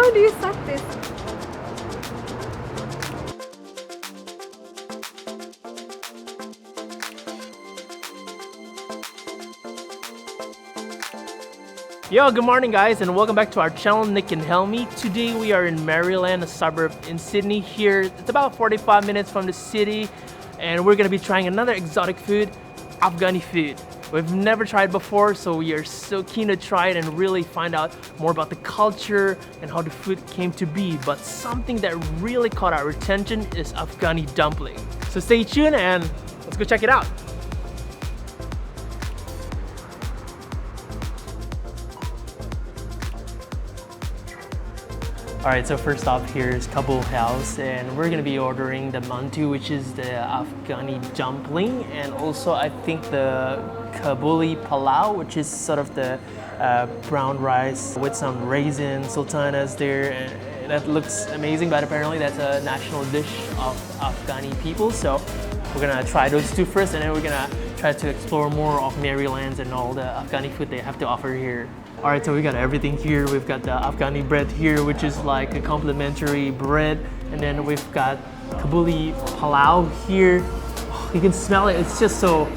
How do you suck this? Yo, good morning guys and welcome back to our channel, Nick and Helmi. Today we are in Merrylands, a suburb in Sydney here. It's about 45 minutes from the city and we're gonna be trying another exotic food, Afghani food. We've never tried before, so we are so keen to try it and really find out more about the culture and how the food came to be. But something that really caught our attention is Afghani dumpling. So stay tuned and let's go check it out. Alright, so first off here is Kabuli House and we're going to be ordering the Mantu, which is the Afghani dumpling, and also I think the Kabuli Palaw, which is sort of the brown rice with some raisins, sultanas there, and that looks amazing, but apparently that's a national dish of Afghani people. So we're going to try those two first and then we're going to try to explore more of Merrylands and all the Afghani food they have to offer here. Alright, so we got everything here. We've got the Afghani bread here, which is like a complimentary bread. And then we've got Kabuli Palaw here. Oh, you can smell it. It's just so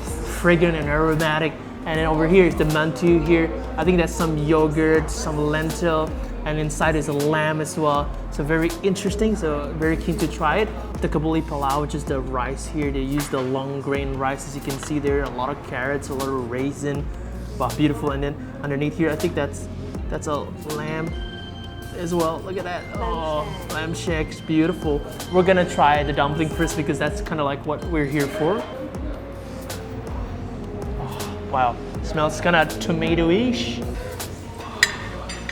fragrant and aromatic. And then over here is the Mantu here. I think that's some yogurt, some lentil, and inside is a lamb as well. So very interesting, so very keen to try it. The Kabuli Palaw, which is the rice here. They use the long grain rice, as you can see there. A lot of carrots, a lot of raisin. Wow, beautiful. And then underneath here, I think that's a lamb as well. Look at that. Oh, lamb shakes, beautiful. We're gonna try the dumpling first because that's kind of like what we're here for. Oh, wow, smells kind of tomato-ish.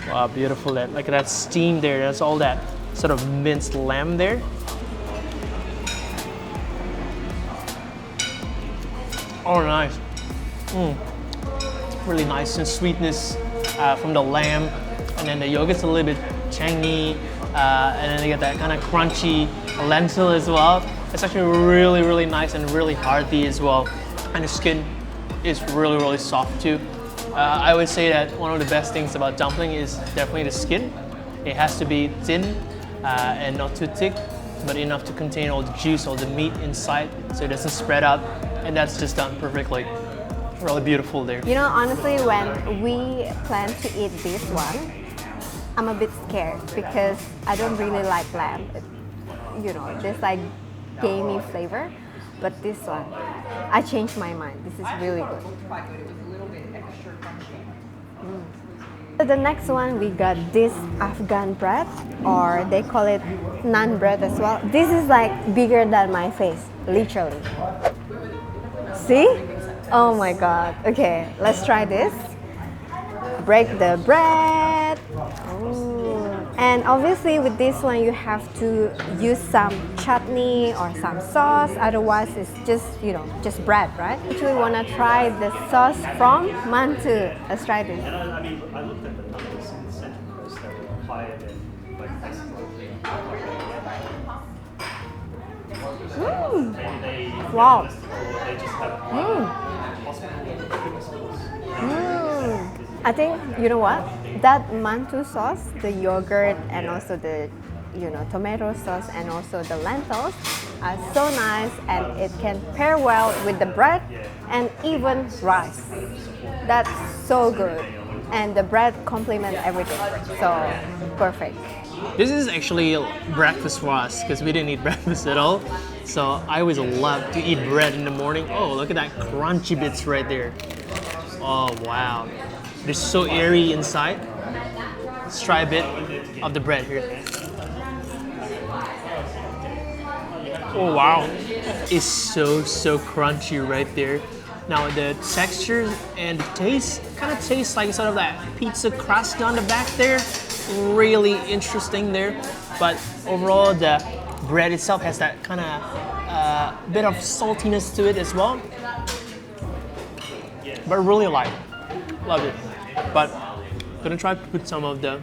Wow, beautiful. That, look at that steam there. That's all that sort of minced lamb there. Oh, nice. Really nice and sweetness from the lamb, and then the yogurt's a little bit tangy, and then they get that kind of crunchy lentil as well. It's actually really nice and really hearty as well, and the skin is really soft too. I would say that one of the best things about dumpling is definitely the skin. It has to be thin and not too thick, but enough to contain all the juice, all the meat inside, so it doesn't spread out, and that's just done perfectly. Really beautiful there. You know, honestly, when we plan to eat this one, I'm a bit scared because I don't really like lamb. You know, there's like gamey flavor, but this one, I changed my mind. This is really good. So the next one, we got this Afghan bread, or they call it naan bread as well. This is like bigger than my face, literally. See? Oh my god. Okay, let's try this. Break the bread. Ooh. And obviously with this one you have to use some chutney or some sauce, otherwise it's just, you know, just bread, right? Actually want to try the sauce from Mantu. Let's try this. I mean, I looked at the numbers in the Central Coast that were higher than like places like Wow. they just have I think, you know what? That Mantu sauce, the yogurt and also the, you know, tomato sauce and also the lentils are so nice, and it can pair well with the bread and even rice. That's so good. And the bread complements everything. So, perfect. This is actually breakfast for us because we didn't eat breakfast at all. So I always love to eat bread in the morning. Oh, look at that crunchy bits right there. Oh, wow. They're so airy inside. Let's try a bit of the bread here. Oh, wow. It's so crunchy right there. Now the texture and the taste kind of tastes like sort of that pizza crust on the back there. Really interesting there. But overall the bread itself has that kind of bit of saltiness to it as well. But really light. Love it. But I'm gonna try to put some of the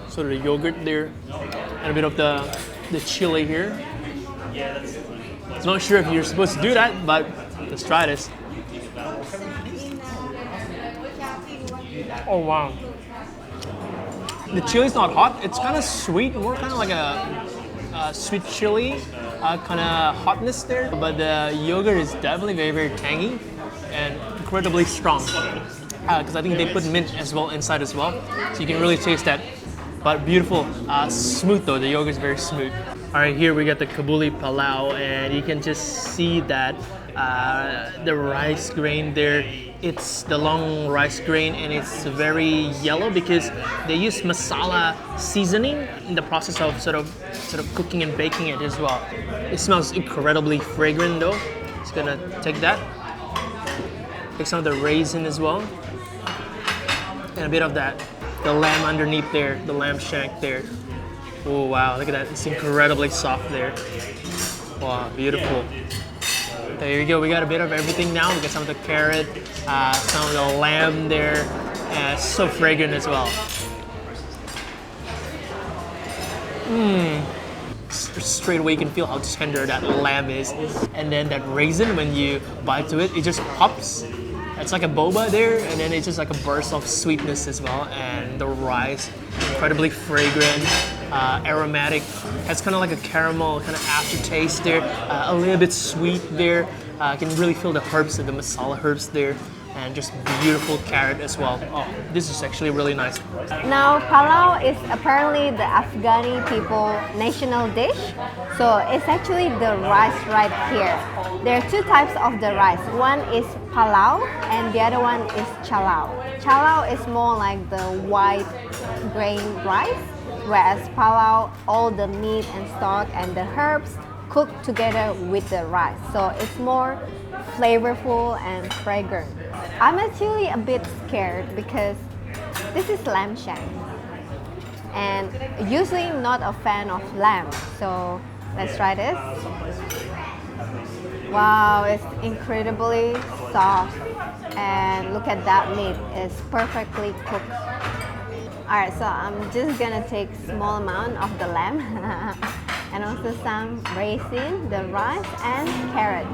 sort of the yogurt there and a bit of the chili here. I'm not sure if you're supposed to do that, but let's try this. Oh wow. The chili's not hot. It's kind of sweet, more kind of like a sweet chili, kind of hotness there. But the yogurt is definitely very, very tangy and incredibly strong. Because I think they put mint as well inside as well, so you can really taste that. But beautiful, smooth though. The yogurt is very smooth. All right, here we got the Kabuli Palaw, and you can just see that the rice grain there. It's the long rice grain, and it's very yellow because they use masala seasoning in the process of sort of cooking and baking it as well. It smells incredibly fragrant though. Just gonna take that. Take some of the raisin as well, and a bit of that. The lamb underneath there, the lamb shank there. Oh wow, look at that! It's incredibly soft there. Wow, beautiful. There you go. We got a bit of everything now. We got some of the carrot, some of the lamb there. It's so fragrant as well. Straight away you can feel how tender that lamb is. And then that raisin, when you bite to it, it just pops. It's like a boba there, and then it's just like a burst of sweetness as well. And the rice, incredibly fragrant, aromatic. Has kind of like a caramel kind of aftertaste there, a little bit sweet there. You can really feel the herbs, the masala herbs there, and just beautiful carrot as well. Oh, this is actually really nice. Now, palau is apparently the Afghani people national dish. So it's actually the rice right here. There are two types of the rice. One is palau and the other one is chalau. Chalau is more like the white grain rice, whereas palau, all the meat and stock and the herbs cooked together with the rice. So it's more flavorful and fragrant. I'm actually a bit scared because this is lamb shank, and usually not a fan of lamb. So let's try this. Wow, it's incredibly soft, and look at that meat, it's perfectly cooked. Alright, so I'm just gonna take small amount of the lamb and also some raisin, the rice and carrot.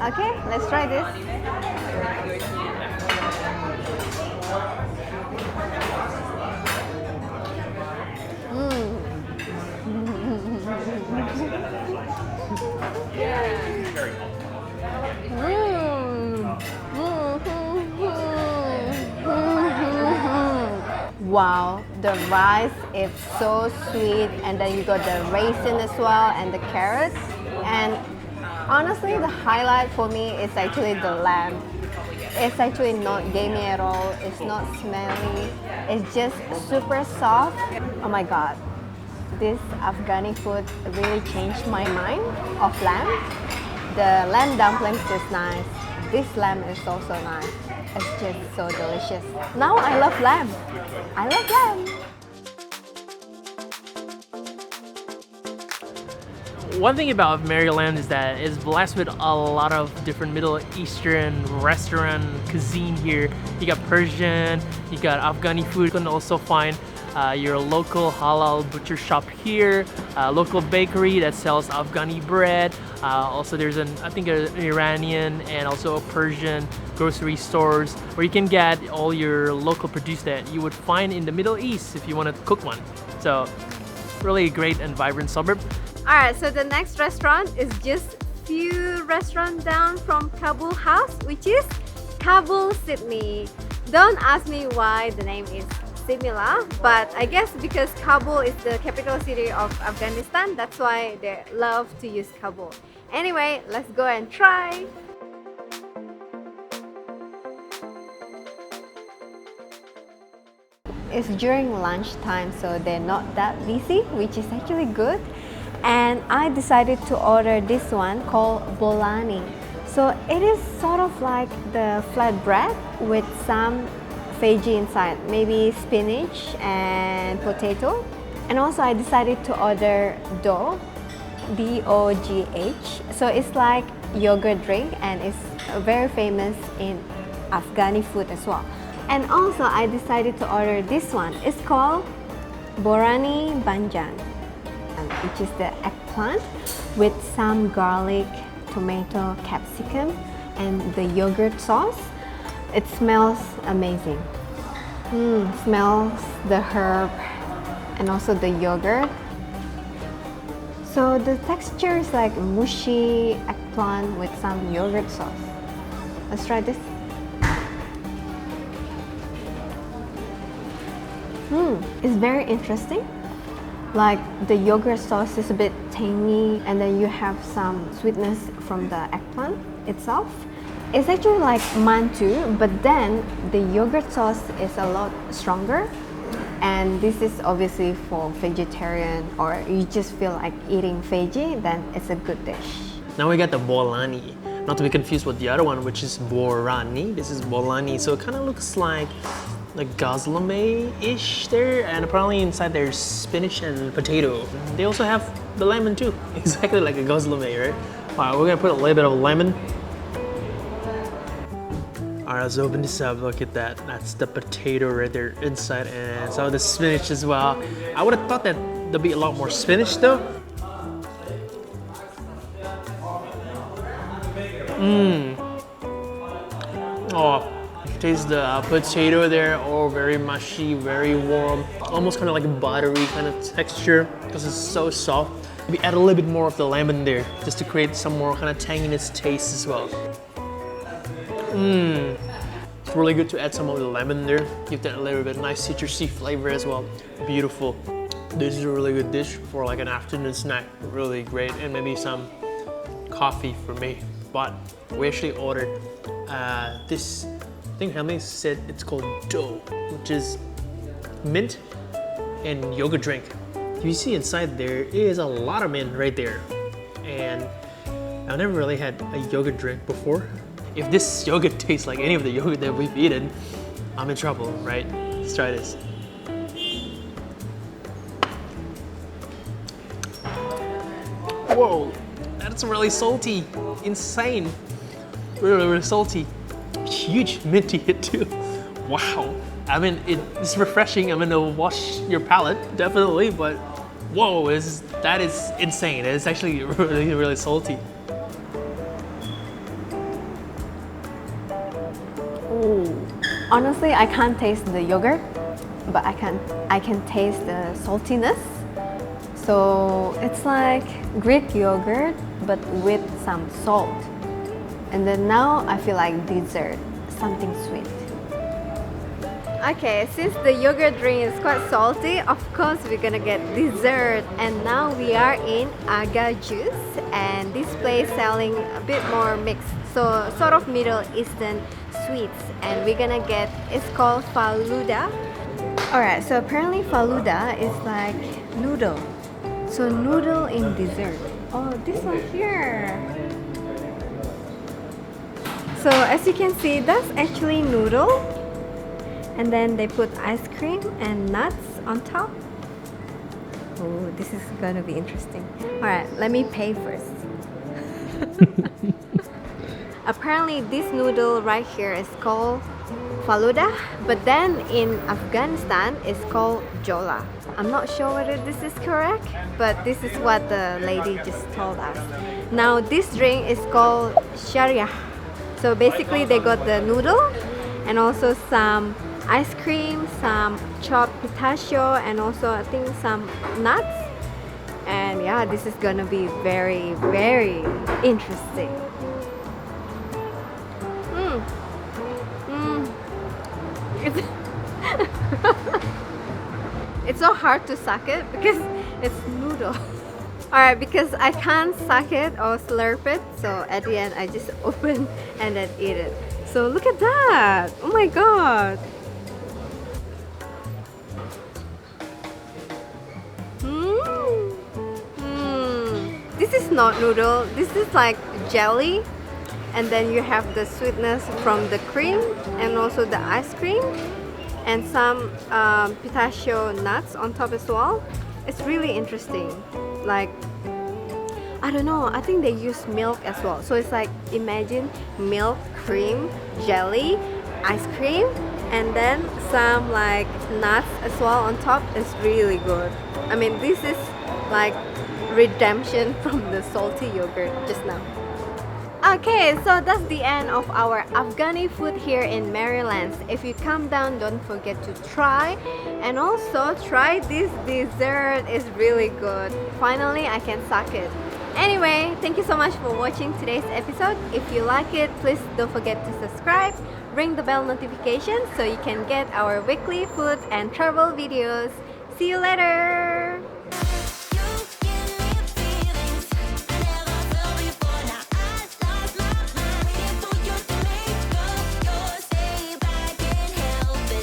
Okay, let's try this. Wow, the rice is so sweet, and then you got the raisin as well and the carrots. And honestly, the highlight for me is actually the lamb. It's actually not gamey at all. It's not smelly. It's just super soft. Oh my god, this Afghani food really changed my mind of lamb. The lamb dumplings is nice. This lamb is also nice. It's just so delicious. Now I love lamb. I love lamb. One thing about Merrylands is that it's blessed with a lot of different Middle Eastern restaurant cuisine here. You got Persian, you got Afghani food. You can also find your local halal butcher shop here, local bakery that sells Afghani bread. Also there's I think an Iranian and also a Persian grocery stores where you can get all your local produce that you would find in the Middle East if you want to cook one. So really a great and vibrant suburb. Alright, so the next restaurant is just few restaurants down from Kabul House, which is Kabul, Sydney. Don't ask me why the name is similar, but I guess because Kabul is the capital city of Afghanistan, that's why they love to use Kabul. Anyway, let's go and try. It's during lunchtime, so they're not that busy, which is actually good. And I decided to order this one called Bolani. So it is sort of like the flatbread with some veggie inside, maybe spinach and potato. And also I decided to order Doogh, D-O-G-H. So it's like yogurt drink, and it's very famous in Afghani food as well. And also I decided to order this one. It's called Borani Banjan, which is the eggplant with some garlic, tomato, capsicum and the yogurt sauce. It smells amazing. Smells the herb and also the yogurt. So the texture is like mushy eggplant with some yogurt sauce. Let's try this. It's very interesting. Like the yogurt sauce is a bit tangy and then you have some sweetness from the eggplant itself. It's actually like mantu, but then the yogurt sauce is a lot stronger. And this is obviously for vegetarian or you just feel like eating veggie, then it's a good dish. Now we got the Bolani. Not to be confused with the other one, which is Borani. This is Bolani, so it kind of looks like gazlame-ish there, and apparently inside there's spinach and potato. They also have the lemon too, exactly like a gazlame, right? Alright, we're gonna put a little bit of lemon. Alright, let's open this up. Look at that. That's the potato right there inside, and some of the spinach as well. I would have thought that there'd be a lot more spinach though. Oh, taste the potato there. Oh, very mushy, very warm, almost kind of like a buttery kind of texture because it's so soft. Maybe add a little bit more of the lemon there just to create some more kind of tanginess taste as well. It's really good to add some of the lemon there. Give that a little bit nice citrusy flavor as well. Beautiful. This is a really good dish for like an afternoon snack. Really great, and maybe some coffee for me. But we actually ordered this. I think Helmi said it's called Dough, which is mint and yogurt drink. You see inside there is a lot of mint right there, and I've never really had a yogurt drink before. If this yogurt tastes like any of the yogurt that we've eaten, I'm in trouble, right? Let's try this. Whoa, that's really salty, insane. Really, really salty. Huge minty hit too. Wow. I mean, it's refreshing. I'm gonna wash your palate, definitely, but whoa, that is insane. It's actually really, really salty. Ooh. Honestly, I can't taste the yogurt, but I can taste the saltiness. So it's like Greek yogurt, but with some salt. And then now I feel like dessert, something sweet. Okay, since the yogurt drink is quite salty, of course we're gonna get dessert. And now we are in Aga Juice, and this place selling a bit more mixed, so sort of Middle Eastern sweets. And we're gonna get, it's called faluda. Alright, so apparently faluda is like noodle. So noodle in dessert. Oh, this one here. So as you can see, that's actually noodle. And then they put ice cream and nuts on top. Oh, this is gonna be interesting. Alright, let me pay first. Apparently this noodle right here is called faluda, but then in Afghanistan it's called jola. I'm not sure whether this is correct, but this is what the lady just told us. Now this drink is called sharia. So basically they got the noodle and also some ice cream, some chopped pistachio, and also I think some nuts. And yeah, this is gonna be very, very interesting. It's so hard to suck it because it's noodle. Alright, because I can't suck it or slurp it, so at the end I just open and then eat it. So look at that! Oh my god! This is not noodle, this is like jelly. And then you have the sweetness from the cream and also the ice cream and some pistachio nuts on top as well. It's really interesting. Like, I don't know, I think they use milk as well. So it's like, imagine milk, cream, jelly, ice cream, and then some like nuts as well on top. It's really good. I mean, this is like redemption from the salty yogurt just now. Okay, so that's the end of our Afghani food here in Merrylands. If you come down, don't forget to try, and also try this dessert. It's really good. Finally, I can suck it. Anyway, thank you so much for watching today's episode. If you like it, please don't forget to subscribe, ring the bell notification so you can get our weekly food and travel videos. See you later!